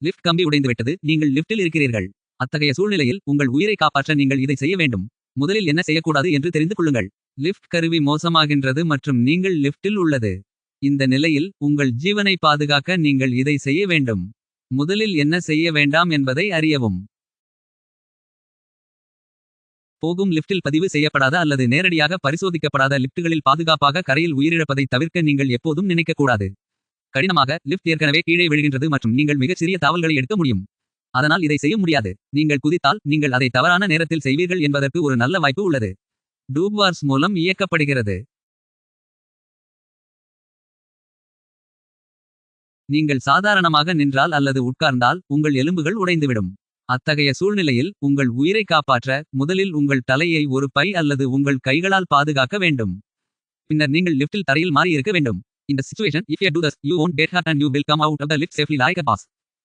Lift கம்பி உடைந்துவிட்டது, நீங்கள் லிஃப்ட்டில் இருக்கிறீர்கள். அத்தகைய சூழ்நிலையில் உங்கள் உயிரை காப்பாற்ற நீங்கள் இதை செய்ய வேண்டும். முதலில் என்ன செய்யக்கூடாது என்று தெரிந்து கொள்ளுங்கள். லிஃப்ட் கருவி மோசமாகின்றது மற்றும் நீங்கள் லிஃப்ட்டில் உள்ளது. இந்த நிலையில் உங்கள் ஜீவனை பாதுகாக்க நீங்கள் இதை செய்ய வேண்டும். முதலில் என்ன செய்ய வேண்டாம் என்பதை அறியவும். போகும் லிஃப்ட்டில் பதிவு செய்யப்படாத அல்லது நேரடியாக பரிசோதிக்கப்படாத லிஃப்ட்டுகளில் பாதுகாப்பாக கரையில் உயிரிழப்பதை தவிர்க்க நீங்கள் எப்போதும் நினைக்கக்கூடாது. கடினமாக லிஃப்ட் ஏற்கனவே கீழே விழுகின்றது மற்றும் நீங்கள் மிகச் சிறிய தாவல்களை எடுக்க முடியும். அதனால் இதை செய்ய முடியாது. நீங்கள் குதித்தால் நீங்கள் அதை தவறான நேரத்தில் செய்வீர்கள் என்பதற்கு ஒரு நல்ல வாய்ப்பு உள்ளது. டூப்வார்ஸ் மூலம் இயக்கப்படுகிறது. நீங்கள் சாதாரணமாக நின்றால் அல்லது உட்கார்ந்தால் உங்கள் எலும்புகள் உடைந்துவிடும். அத்தகைய சூழ்நிலையில் உங்கள் உயிரை காப்பாற்ற முதலில் உங்கள் தலையை ஒரு பை அல்லது உங்கள் கைகளால் பாதுகாக்க வேண்டும். பின்னர் நீங்கள் லிஃப்ட்டில் தரையில் மாறி இருக்க வேண்டும். In the situation, if you do this, you won't get hurt and you will come out of the lift safely like a boss.